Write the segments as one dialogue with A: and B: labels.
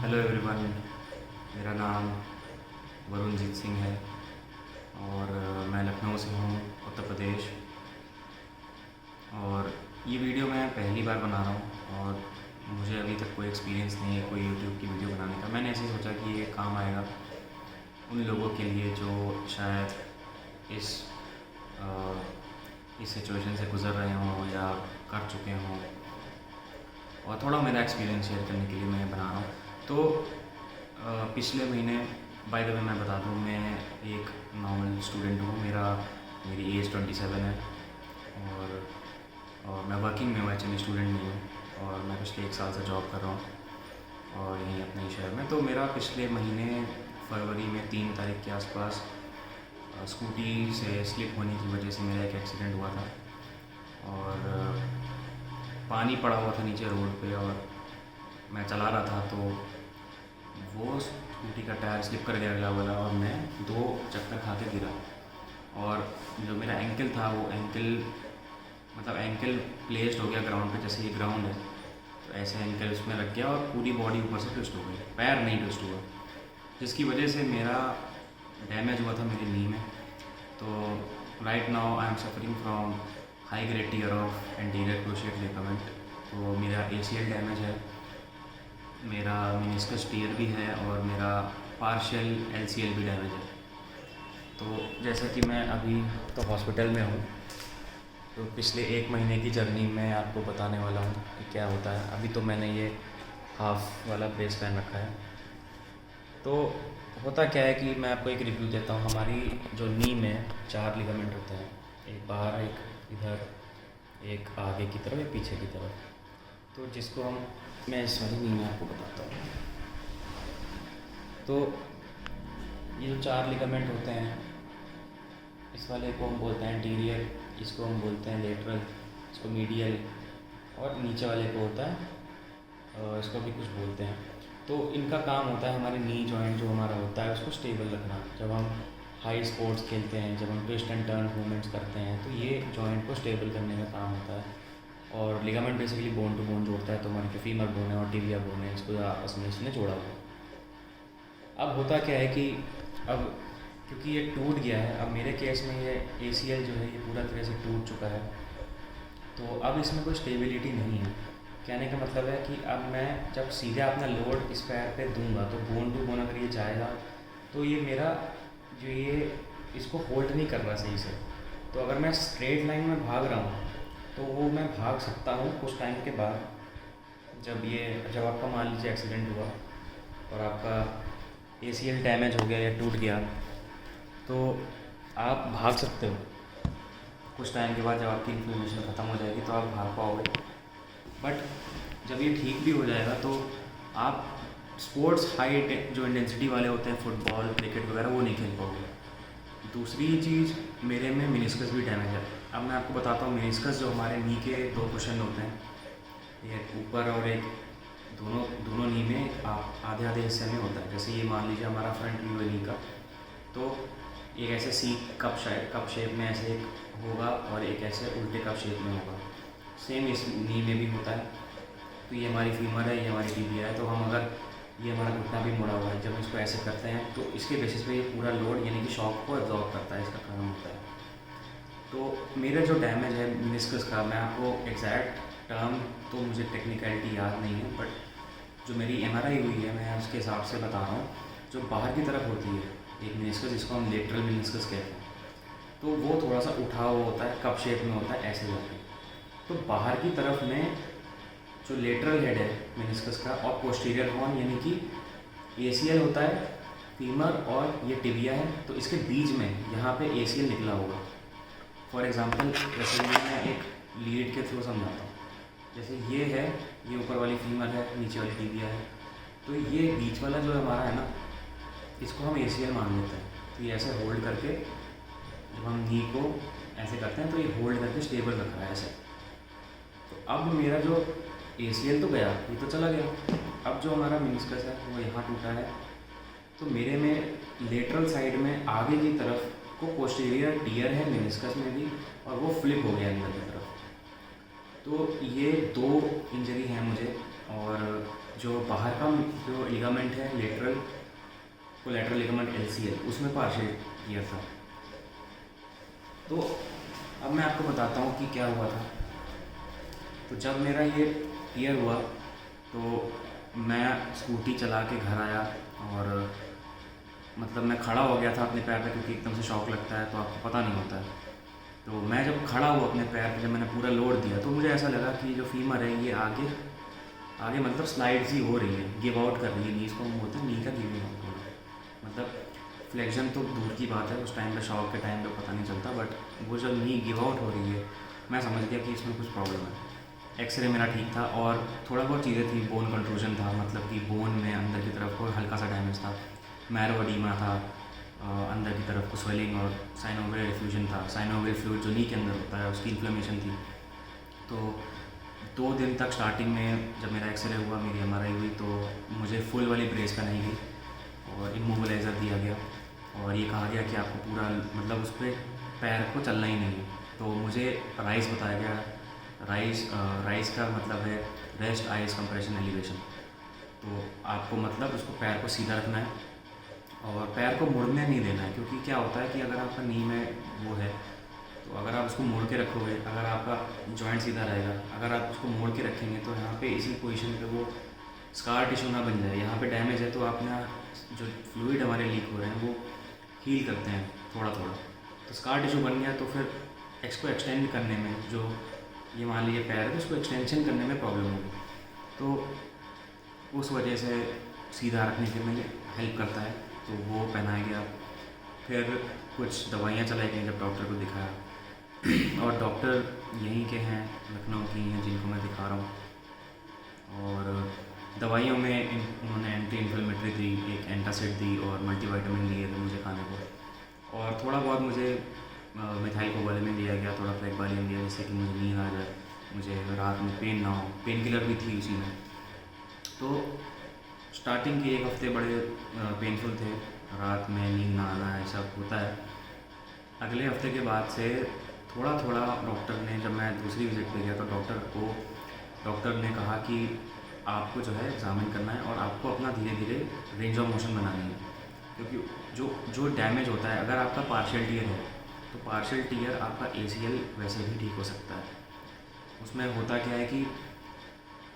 A: Hello everyone. मेरा नाम वरुणजीत सिंह है और मैं लखनऊ से हूँ, उत्तर प्रदेश। और ये वीडियो मैं पहली बार बना रहा हूँ और मुझे अभी तक कोई एक्सपीरियंस नहीं है कोई यूट्यूब की वीडियो बनाने का। मैंने ऐसे ही सोचा कि ये काम आएगा उन लोगों के लिए जो शायद अ, इस सिचुएशन से गुज़र रहे हों या कर चुके हों, और थोड़ा मेरा एक्सपीरियंस शेयर करने के लिए मैं बना रहा हूँ। तो पिछले महीने, बाय द वे मैं बता दूँ, मैं एक नॉर्मल स्टूडेंट हूँ। मेरी एज 27 है और मैं वर्किंग में हूँ, एक्चुअली स्टूडेंट नहीं हूँ। और मैं पिछले 1 साल से जॉब कर रहा हूँ और यहीं अपने ही शहर में। तो मेरा पिछले महीने फरवरी में 3 तारीख के आसपास स्कूटी से स्लिप होने की वजह से मेरा एक एक्सीडेंट हुआ था और पानी पड़ा हुआ था नीचे रोड पे और मैं चला रहा था, तो वो स्कूटी का टायर स्लिप कर गया अगला वाला और मैं 2 चक्कर खा के गिरा। और जो मेरा एंकल था वो एंकल प्लेस्ड हो गया ग्राउंड पे, जैसे ये ग्राउंड है तो ऐसे एंकल उसमें लग गया और पूरी बॉडी ऊपर से ट्विस्ट हो गई, पैर नहीं ट्विस्ट हुआ, जिसकी वजह से मेरा डैमेज हुआ था मेरी नी में। तो right now I am suffering from high grade tear of anterior cruciate ligament. तो मेरा ACL डैमेज है, मेरा मेनिस्कस टियर भी है और मेरा पार्शियल LCL भी डैमेज है। तो जैसा कि मैं अभी तो हॉस्पिटल में हूँ, तो पिछले 1 महीने की जर्नी मैं आपको बताने वाला हूँ कि क्या होता है। अभी तो मैंने ये हाफ वाला ब्रेस पहन रखा है। तो होता क्या है कि मैं आपको एक रिव्यू देता हूँ। हमारी जो नी में 4 लिगामेंट होते हैं, एक बाहर, एक इधर, एक आगे की तरफ, एक पीछे की तरफ। तो जिसको मैं इस वाली नी में आपको बताता हूँ। तो ये जो 4 लिगामेंट होते हैं, इस वाले को हम बोलते हैं एंटीरियर, इसको हम बोलते हैं लेटरल, इसको मीडियल, और नीचे वाले को होता है इसको भी कुछ बोलते हैं। तो इनका काम होता है हमारे नी जॉइंट जो हमारा होता है उसको स्टेबल रखना। जब हम हाई स्पोर्ट्स खेलते हैं, जब हम ट्विस्ट एंड टर्न मूवमेंट्स करते हैं, तो ये जॉइंट को स्टेबल करने का काम होता है। और ligament basically bone to bone जोड़ता है, तो हमारे जो फीमर बोन है और टिबिया बोन है, इसको आपस में इसने जोड़ा हुआ है। अब होता क्या है कि अब क्योंकि ये टूट गया है, अब मेरे केस में ये ACL जो है ये पूरा तरह से टूट चुका है, तो अब इसमें कोई स्टेबिलिटी नहीं है। कहने का मतलब है कि अब मैं जब सीधा अपना लोड इस पैर पे दूंगा तो बोन टू बोन अगर ये जाएगा तो ये मेरा जो ये इसको होल्ड नहीं कर रहा सही से। तो अगर मैं स्ट्रेट लाइन में भाग रहा हूँ तो वो मैं भाग सकता हूँ कुछ टाइम के बाद, जब आपका मान लीजिए एक्सीडेंट हुआ और आपका ACL डैमेज हो गया या टूट गया, तो आप भाग सकते हो कुछ टाइम के बाद। जब आपकी इन्फ्लेमेशन ख़त्म हो जाएगी तो आप भाग पाओगे। बट जब ये ठीक भी हो जाएगा तो आप स्पोर्ट्स जो इंटेंसिटी वाले होते हैं, फुटबॉल, क्रिकेट वगैरह, वो नहीं खेल पाओगे। दूसरी चीज़, मेरे में मेनिस्कस भी डैमेज है। अब मैं आपको बताता हूँ, मेनिस्कस जो हमारे नी के 2 कुशन होते हैं, एक ऊपर और एक दोनों नी में आधे आधे हिस्से में होता है। जैसे ये मान लीजिए हमारा फ्रंट व्यू है नी का, तो एक ऐसे सी कप शेप में ऐसे एक होगा और एक ऐसे उल्टे कप शेप में होगा। सेम इस नी में भी होता है। तो ये हमारी फीमर है, ये हमारी टिबिया है। तो हम अगर ये हमारा घुटना भी मुड़ा हुआ है, जब इसको ऐसे करते हैं तो इसके बेसिस पे ये पूरा लोड यानी कि शॉक को एब्जॉर्ब करता है, इसका काम होता है। तो मेरा जो डैमेज है मेनिस्कस का, मैं आपको एग्जैक्ट टर्म तो मुझे टेक्निकलिटी याद नहीं है, बट जो मेरी MRI हुई है मैं उसके हिसाब से बता रहा हूँ। जो बाहर की तरफ होती है एक मेनिस्कस, जिसको हम लेटरल मेनिस्कस कहते हैं, तो वो थोड़ा सा उठा हुआ होता है, कप शेप में होता है ऐसे जाके। तो बाहर की तरफ में जो लेटरल हेड है मेनिस्कस का और पोस्टीरियर हॉर्न यानी कि ACL होता है, फीमर और ये टिबिया है, तो इसके बीच में यहाँ पे ACL निकला होगा। फॉर एग्जांपल, जैसे मैं एक लीड के थ्रू समझाता हूँ। जैसे ये है, ये ऊपर वाली फीमर है, नीचे वाली टिबिया है, तो ये बीच वाला जो हमारा है ना, इसको हम ACL मान लेते हैं। तो ये ऐसे होल्ड करके, जब हम नी को ऐसे करते हैं तो ये होल्ड करके स्टेबल रख रहा है ऐसे। तो अब मेरा जो ACL तो गया, ये तो चला गया। अब जो हमारा मेनिस्कस है वो यहाँ टूटा है, तो मेरे में लेटरल साइड में आगे की तरफ को पोस्टीरियर टियर है मेनिस्कस में भी, और वो फ्लिप हो गया अंदर की तरफ। तो ये 2 इंजरी हैं मुझे, और जो बाहर का जो लिगामेंट है लेटरल कोलैटरल लिगामेंट LCL, उसमें पार्शियल टियर था। तो अब मैं आपको बताता हूँ कि क्या हुआ था। तो जब मेरा ये टियर हुआ तो मैं स्कूटी चला के घर आया और मतलब मैं खड़ा हो गया था अपने पैर पे, क्योंकि एकदम से शॉक लगता है तो आपको पता नहीं होता है। तो मैं जब खड़ा हुआ अपने पैर पे, जब मैंने पूरा लोड दिया तो मुझे ऐसा लगा कि जो फीमर है ये आगे आगे मतलब स्लाइड सी हो रही है, गिव आउट कर रही है। नी इसको हम बोलते हैं नी का गिविंग आउट होना, मतलब फ्लेक्शन तो दूर की बात है, उस टाइम पे शॉक के टाइम पे पता नहीं चलता, बट वो जब नी गिव आउट हो रही है मैं समझ गया कि इसमें कुछ प्रॉब्लम है। एक्सरे मेरा ठीक था और थोड़ा बहुत चीज़ें थी, बोन कंट्रूजन था, मतलब कि बोन में अंदर की तरफ को हल्का सा डैमेज था, मैरो एडीमा था, अंदर की तरफ को स्वेलिंग और साइनोवियल डिफ्यूजन था। साइनोवियल फ्लूइड जो नी के अंदर होता है उसकी इन्फ्लेमेशन थी। तो 2 दिन तक स्टार्टिंग में जब मेरा एक्सरे हुआ, मेरी MRI हुई, तो मुझे फुल वाली ब्रेस पहनाई गई और इमोबिलाइज़र दिया गया और ये कहा गया कि आपको पूरा मतलब उस पर पैर को चलना ही नहीं है। तो मुझे राइस बताया गया। राइस का मतलब है रेस्ट आइज कंप्रेशन एलिवेशन। तो आपको मतलब उसको पैर को सीधा रखना है और पैर को मुड़ने नहीं देना है, क्योंकि क्या होता है कि अगर आपका नी में वो है तो अगर आप उसको मोड़ के रखोगे, अगर आपका जॉइंट सीधा रहेगा, अगर आप उसको मोड़ के रखेंगे तो यहाँ पे इसी पोजीशन पे वो स्कार टिश्यू ना बन जाए। यहाँ पे डैमेज है तो अपना जो फ्लूइड हमारे लीक हो रहे हैं वो हील करते हैं थोड़ा थोड़ा। तो स्कार टिश्यू बन गया तो फिर इसको एक्सटेंड करने में, जो ये मान लीजिए पैर है तो उसको एक्सटेंशन करने में प्रॉब्लम होगी। तो उस वजह से सीधा रखने के में हेल्प करता है, तो वो पहनाया गया। फिर कुछ दवाइयाँ चलाई गई जब डॉक्टर को दिखाया और डॉक्टर यहीं के हैं, लखनऊ की हैं, जिनको मैं दिखा रहा हूँ। और दवाइयों में उन्होंने एंटी इन्फ्लेमेटरी दी, एक एंटासिड दी और मल्टीविटामिन दिए थे मुझे खाने को, और थोड़ा बहुत मुझे मिथाइल कोबालेमिन दिया गया, थोड़ा प्रेगबालियम दिया, जिससे कि मुझे नींद आ जाए, मुझे रात में पेन ना हो। पेन किलर भी थी उसी में। तो स्टार्टिंग के 1 हफ़्ते बड़े पेनफुल थे, रात में नींद ना आना, ऐसा होता है। अगले हफ्ते के बाद से थोड़ा थोड़ा डॉक्टर ने, जब मैं दूसरी विज़िट पे गया तो डॉक्टर ने कहा कि आपको जो है एग्ज़ामिन करना है और आपको अपना धीरे धीरे रेंज ऑफ मोशन बनानी है, क्योंकि जो डैमेज होता है, अगर आपका पार्शियल टियर है तो पार्शियल टियर आपका ACL वैसे भी ठीक हो सकता है। उसमें होता क्या है कि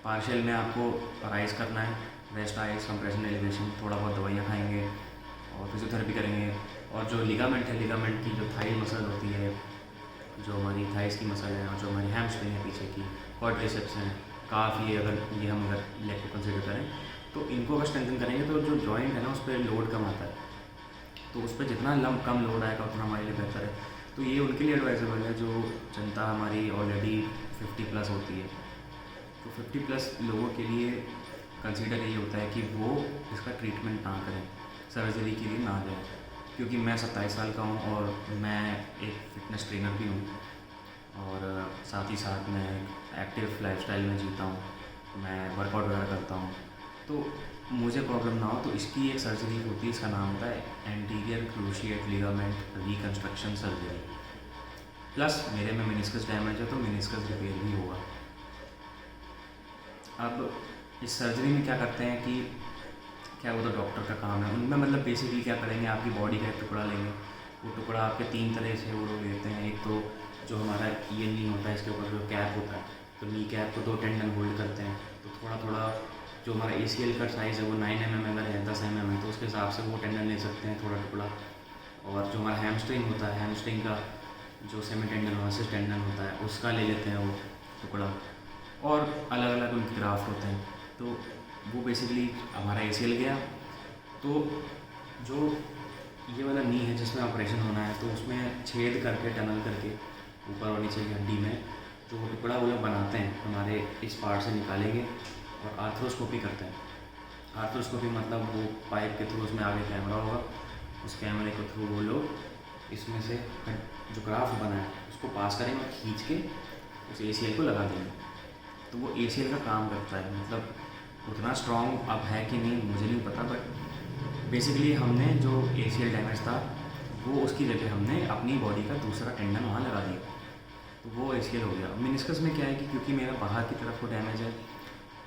A: पार्शियल में आपको राइज करना है, रेस्ट आइज कंप्रेशन एलिवेशन, थोड़ा बहुत दवाइयाँ खाएंगे और फिजियोथेरेपी करेंगे। और जो लिगामेंट है, लिगामेंट की जो थाई मसल होती है, जो हमारी थाइस की मसल है और जो हमारी हैमस्ट्रिंग है पीछे की, क्वाड्रिसेप्स हैं, काफ़, ये हम अगर लेग को कंसिडर करें तो इनको अगर स्ट्रेंथन करेंगे तो जो जॉइंट है ना उस पर लोड कम आता है। तो उस पर जितना कम लोड आएगा उतना हमारे लिए बेहतर है। तो ये उनके लिए एडवाइजेबल है जो जनता हमारी ऑलरेडी 50+ होती है। तो 50+ लोगों के लिए कंसीडर यही होता है कि वो इसका ट्रीटमेंट ना करें, सर्जरी के लिए ना जाए। क्योंकि मैं 27 साल का हूँ और मैं एक फ़िटनेस ट्रेनर भी हूँ और साथ ही साथ मैं एक्टिव लाइफस्टाइल में जीता हूँ, मैं वर्कआउट वगैरह करता हूँ। तो मुझे प्रॉब्लम ना हो तो इसकी एक सर्जरी होती है, इसका नाम होता है anterior cruciate ligament reconstruction surgery. Plus मेरे में मेनिस्कस डैमेज है तो मेनिस्कस रिपेयर भी होगा। अब इस सर्जरी में क्या करते हैं कि क्या वो तो डॉक्टर का काम है, उनमें मतलब बेसिकली क्या करेंगे, आपकी बॉडी का एक टुकड़ा लेंगे, वो टुकड़ा आपके 3 तरह से वो लोग लेते हैं। एक तो जो हमारा ये नी होता है, इसके ऊपर जो कैप होता है, तो नी कैप को 2 टेंडन होल्ड करते हैं। तो थोड़ा थोड़ा जो हमारा ACL का साइज़ है वो 9 mm अगर है, 10 mm है, तो उसके हिसाब से वो टेंडन ले सकते हैं, थोड़ा टुकड़ा। और जो हमारा हैमस्ट्रिंग होता है, हैमस्ट्रिंग का जो सेमी टेंडनोसिस टेंडन होता है उसका ले लेते हैं वो टुकड़ा, और अलग अलग उनके ग्राफ्ट होते हैं। तो वो बेसिकली हमारा ACL गया। तो जो ये वाला नी है जिसमें ऑपरेशन होना है, तो उसमें छेद करके, टनल करके ऊपर और नीचे की हड्डी में तो वो टुकड़ा वो लोग बनाते हैं, हमारे इस पार्ट से निकालेंगे और आर्थ्रोस्कोपी करते हैं। आर्थ्रोस्कोपी मतलब वो पाइप के थ्रू, उसमें आगे कैमरा होगा, उस कैमरे के थ्रू वो लोग इसमें से जो ग्राफ्ट बना है उसको पास करेंगे और खींच के उस ACL को लगा देंगे। तो वो ACL का काम करता है, मतलब उतना स्ट्रॉन्ग अब है कि नहीं मुझे नहीं पता, बट बेसिकली हमने जो ACL डैमेज था वो उसकी जगह हमने अपनी बॉडी का दूसरा टेंडन वहाँ लगा दिया, तो वो ACL हो गया। मेनिस्कस में क्या है कि क्योंकि मेरा बाहर की तरफ को डैमेज है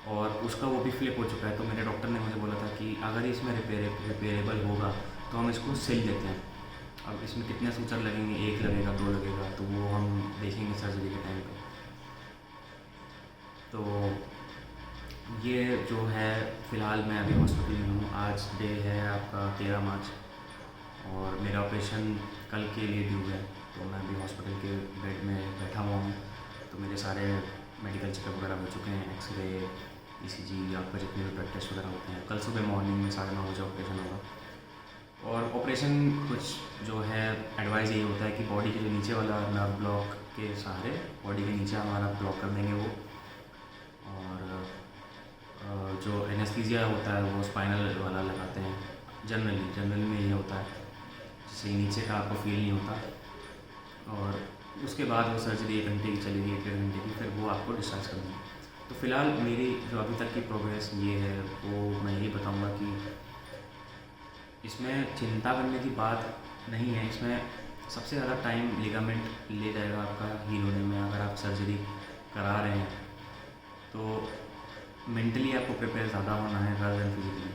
A: और उसका वो भी फ्लिप हो चुका है। तो मेरे डॉक्टर ने मुझे बोला था कि अगर इसमें रिपेयरेबल होगा तो हम इसको सिल देते हैं। अब इसमें कितने सूचर लगेंगे, 1 लगेगा, 2 लगेगा, तो वो हम देखेंगे सर्जरी के टाइम पे। तो ये जो है, फ़िलहाल मैं अभी हॉस्पिटल में हूँ। आज डे है आपका 13 मार्च और मेरा ऑपरेशन कल के लिए ड्यू है। तो मैं अभी हॉस्पिटल के बेड में बैठा हुआ हूँ। तो मेरे सारे मेडिकल चेकअप वगैरह हो चुके हैं, एक्सरे, ईसीजी, आपका जितने भी ब्लड टेस्ट वगैरह होते हैं। कल सुबह मॉर्निंग में 9:30 बजे ऑपरेशन होगा। और ऑपरेशन कुछ जो है एडवाइस यही होता है कि बॉडी के जो नीचे वाला नर्व ब्लॉक के सहारे बॉडी के नीचे हमारा ब्लॉक कर देंगे वो। और जो एनेस्थीसिया होता है वो स्पाइनल वाला लगाते हैं। जनरली में ये होता है, जिससे नीचे का आपको फील नहीं होता। और उसके बाद वो सर्जरी 1 घंटे की चलेगी, 1 डेढ़ घंटे की, फिर वो आपको डिस्चार्ज कर देंगे। तो फ़िलहाल मेरी जो अभी तक की प्रोग्रेस ये है, वो मैं यही बताऊँगा कि इसमें चिंता करने की बात नहीं है। इसमें सबसे ज़्यादा टाइम लिगामेंट ले जाएगा आपका हील होने में। अगर आप सर्जरी करा रहे हैं तो मेंटली आपको प्रिपेयर ज़्यादा होना है rather than फिजिकली।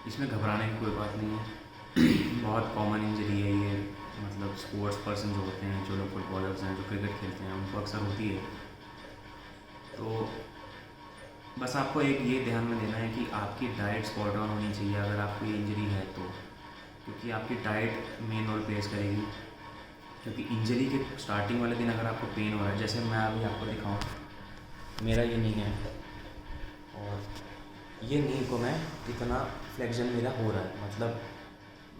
A: इसमें घबराने की कोई बात नहीं है। बहुत कॉमन इंजरी है ये, मतलब स्पोर्ट्स पर्सन जो होते हैं, जो लोग फुटबॉलर्स हैं, जो क्रिकेट खेलते हैं, उनको अक्सर होती है। तो बस आपको एक ये ध्यान में देना है कि आपकी डाइट स्पॉट ऑन होनी चाहिए अगर आपको ये इंजरी है तो, क्योंकि आपकी डाइट मेन रोल प्लेस करेगी। क्योंकि इंजरी के स्टार्टिंग वाले दिन अगर आपको पेन हो रहा है, जैसे मैं अभी आपको दिखाऊँ, मेरा ये नी है और ये नी को मैं इतना फ्लेक्शन मेरा हो रहा है, मतलब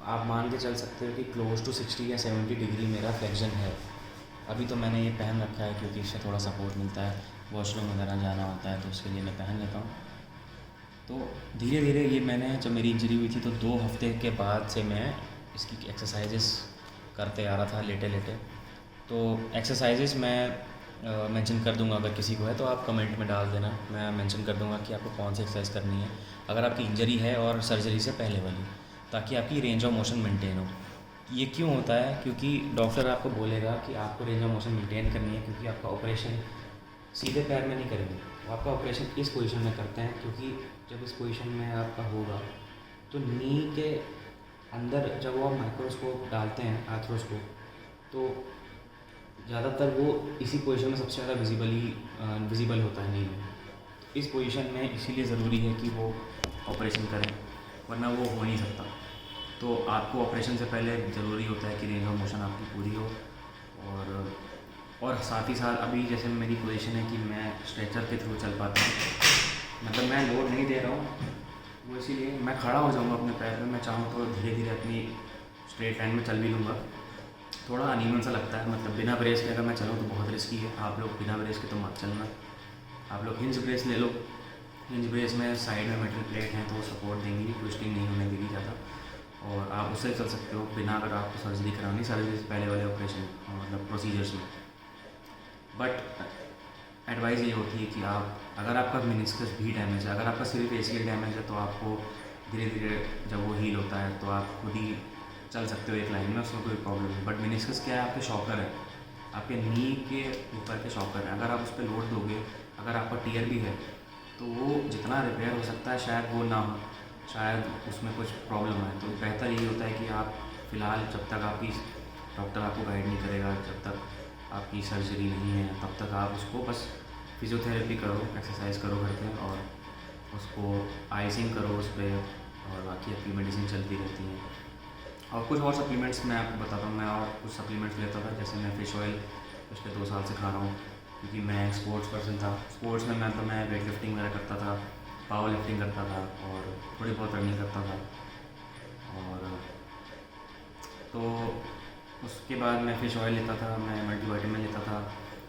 A: आप मान के चल सकते हो कि क्लोज टू 60 या 70 डिग्री मेरा फ्लेक्शन है। अभी तो मैंने ये पहन रखा है क्योंकि इससे थोड़ा सपोर्ट मिलता है, वॉशरूम वगैरह जाना होता है तो उसके लिए मैं पहन लेता हूँ। तो धीरे धीरे ये मैंने, जब मेरी इंजरी हुई थी तो 2 हफ्ते के बाद से मैं इसकी एक्सरसाइजेस करते आ रहा था लेटे लेटे। तो एक्सरसाइजेस मैं मेंशन कर दूंगा, अगर किसी को है तो आप कमेंट में डाल देना, मैं मेंशन कर दूंगा कि आपको कौन सी एक्सरसाइज करनी है अगर आपकी इंजरी है और सर्जरी से पहले वाली, ताकि आपकी रेंज ऑफ मोशन मेंटेन हो। ये क्यों होता है? क्योंकि डॉक्टर आपको बोलेगा कि आपको रेंज ऑफ मोशन मेंटेन करनी है, क्योंकि आपका ऑपरेशन सीधे पैर में नहीं करेंगे, वो आपका ऑपरेशन इस पोजीशन में करते हैं। क्योंकि जब इस पोजीशन में आपका होगा तो नी के अंदर जब वो माइक्रोस्कोप डालते हैं, आर्थ्रोस्कोप, तो ज़्यादातर वो इसी पोजीशन में सबसे ज़्यादा विजिबल होता है नी में। तो इस पोजीशन में इसीलिए ज़रूरी है कि वो ऑपरेशन करें, वरना वो हो नहीं सकता। तो आपको ऑपरेशन से पहले ज़रूरी होता है कि रेंज ऑफ मोशन आपकी पूरी हो। और साथ ही साथ अभी जैसे मेरी पोजीशन है कि मैं स्ट्रेचर के थ्रू चल पाता हूँ, मतलब मैं लोड नहीं दे रहा हूँ, वो इसीलिए मैं खड़ा हो जाऊँगा अपने पैर पे। मैं चाहूँ तो धीरे धीरे अपनी स्ट्रेट लाइन में चल भी लूँगा। थोड़ा अनइवन सा लगता है, मतलब बिना ब्रेस के अगर मैं चलूँ तो बहुत रिस्की है। आप लोग बिना ब्रेस के तो मत चलना, आप लोग हिंज ब्रेस ले लो। हिंज ब्रेस में साइड में मेटल प्लेट हैं तो सपोर्ट देंगी, ट्विस्टिंग नहीं होने देगी ज़्यादा, और आप उससे चल सकते हो बिना, अगर आपको सर्जरी करानी, सर्जरी से पहले वाले ऑपरेशन मतलब प्रोसीजर्स में। बट एडवाइस ये होती है कि आप, अगर आपका मेनिस्कस भी डैमेज है, अगर आपका सिर्फ एसीएल डैमेज है, तो आपको धीरे धीरे जब वो हील होता है तो आप खुद ही चल सकते हो एक लाइन में, उसमें कोई प्रॉब्लम नहीं। बट मेनिस्कस क्या है? आपके शॉकर है, आपके नी के ऊपर के शॉकर है। अगर आप उस पर लोड दोगे, अगर आपका टीयर भी है, तो वो जितना रिपेयर हो सकता है शायद वो ना हो, शायद उसमें कुछ प्रॉब्लम है। तो बेहतर यही होता है कि आप फ़िलहाल जब तक आपकी डॉक्टर आपको गाइड नहीं करेगा, जब तक आपकी सर्जरी नहीं है, तब तक आप उसको बस फिज़ियोथेरेपी करो, एक्सरसाइज करो घर पे, और उसको आइसिंग करो उस पर, और बाकी आपकी मेडिसिन चलती रहती है। और कुछ और सप्लीमेंट्स मैं आपको बताता हूँ। मैं और कुछ सप्लीमेंट्स लेता था, जैसे मैं फ़िश ऑयल पिछले 2 साल से खा रहा हूँ, क्योंकि मैं एक स्पोर्ट्स पर्सन था। स्पोर्ट्स में मैं वेट लिफ्टिंग वगैरह करता था, पावर लिफ्टिंग करता था, और थोड़ी बहुत रनिंग करता था। और तो उसके बाद मैं फ़िश ऑयल लेता था, मैं मल्टीविटामिन लेता था।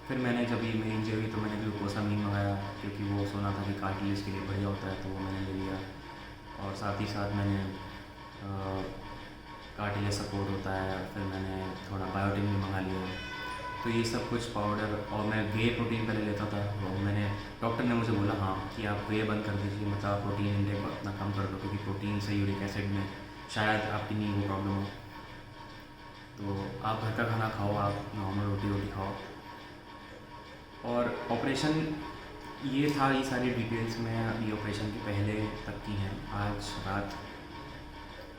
A: फिर मैंने, जब ये मेरी इंजरी हुई, तो मैंने ग्लूकोसामीन मंगाया, क्योंकि वो सुना था कि कार्टिलेज के लिए बढ़िया होता है, तो वो मैंने ले लिया। और साथ ही साथ मैंने कार्टिलेज सपोर्ट होता है, फिर मैंने थोड़ा बायोटिन भी मंगा लिया। तो ये सब कुछ पाउडर, और मैं वे प्रोटीन पहले लेता था, वो मैंने, डॉक्टर ने मुझे बोला हाँ कि आप वे बंद कर दीजिए, मतलब आप प्रोटीन इंटेक अपना कम कर दो, क्योंकि प्रोटीन से यूरिक एसिड में शायद आपकी नी वो प्रॉब्लम हो। तो आप घर का खाना खाओ, आप नॉर्मल रोटी खाओ। और ऑपरेशन ये था, ये सारी डिटेल्स मैं अभी ऑपरेशन के पहले तक की हैं आज रात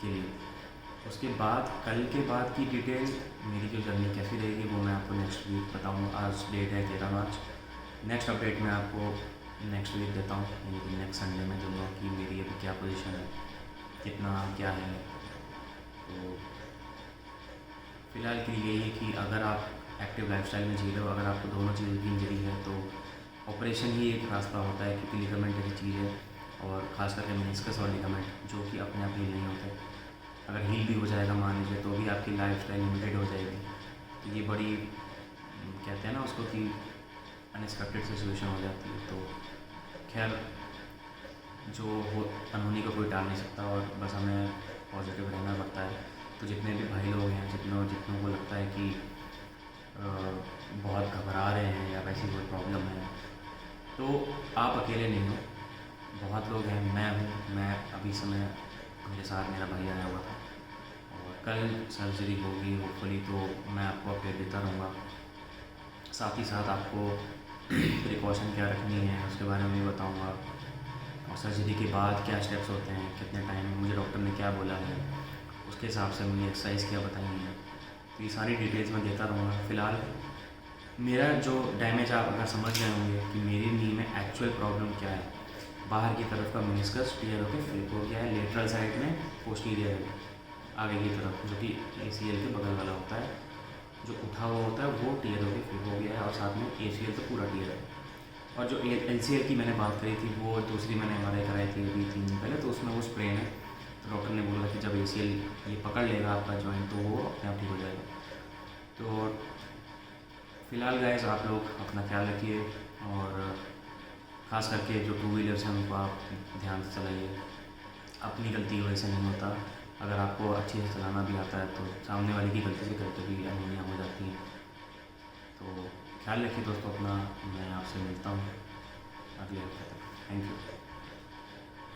A: के लिए। उसके बाद कल के बाद की डिटेल, मेरी जो जर्नी कैसी रहेगी वो मैं आपको नेक्स्ट वीक बताऊँगा। आज डेट है 13 मार्च। नेक्स्ट अपडेट मैं आपको नेक्स्ट वीक देता हूँ, यानी कि नेक्स्ट संडे में दूँगा कि मेरी अभी क्या पोजीशन है, कितना क्या है। तो फ़िलहाल के लिए यही है कि अगर आप एक्टिव लाइफस्टाइल में जी रहे हो, अगर आपको दोनों चीज़ों की इंजरी है तो ऑपरेशन ही एक रास्ता होता है, क्योंकि लिगामेंट ऐसी चीज़ है, और ख़ास करके मेनिस्कस और लिगामेंट जो कि अपने आप हील नहीं होते। अगर हील भी हो जाएगा मान लीजिए तो भी आपकी लाइफस्टाइल लिमिटेड हो जाएगी। तो ये बड़ी कहते हैं ना उसको कि अनएक्सपेक्टेड सिचुएशन हो जाती है। तो खैर, जो हो अनहोनी को कोई टाल नहीं सकता, और बस हमें पॉजिटिव रहना पड़ता है। तो जितने भी भाई लोग हैं, जितनों को लगता है कि बहुत घबरा रहे हैं या वैसी कोई प्रॉब्लम है, तो आप अकेले नहीं हो, बहुत लोग हैं। मैं हूँ, मैं अभी समय मेरे साथ मेरा भाई आया हुआ था, और कल सर्जरी होगी होपफुली, तो मैं आपको अपडेट देता रहूँगा। साथ ही साथ आपको प्रिकॉशन क्या रखनी है उसके बारे में भी बताऊँगा, और सर्जरी के बाद क्या स्टेप्स होते हैं, कितने टाइम में मुझे डॉक्टर ने क्या बोला है, उसके हिसाब से मुझे एक्सरसाइज क्या बताई है। तो ये सारी डिटेल्स मैं देता रहूँगा। फ़िलहाल मेरा जो डैमेज, आप अगर समझ गए होंगे कि मेरी नी में एक्चुअल प्रॉब्लम क्या है, बाहर की तरफ का मेनिस्कस टियर होकर फ्लिप हो गया है, लेटरल साइड में पोस्टीरियर है, आगे की तरफ जो कि ACL के बगल वाला होता है, जो उठा हुआ होता है वो टियर होकर फ्लिप हो गया है, और साथ में ACL तो पूरा टियर है। और जो LCL की मैंने बात करी थी, वो दूसरी मैंने MRI कराई थी अभी 3 दिन पहले, तो उसमें वो स्प्रेन है। तो डॉक्टर ने बोला कि जब ACL ये पकड़ लेगा आपका जॉइंट तो वो अपने आप ठीक हो जाएगा। तो फ़िलहाल गाइस, आप लोग अपना ख्याल रखिए, और ख़ास करके जो टू व्हीलर्स हैं उनको आप ध्यान से चलाइए। अपनी गलती की वजह से नहीं होता। अगर आपको अच्छे से चलाना भी आता है तो सामने वाले की गलती से कभी भी अनहोनियाँ हो जाती हैं। तो ख्याल रखिए दोस्तों अपना। मैं आपसे मिलता हूँ अगले हफ्ते तक। Thank you.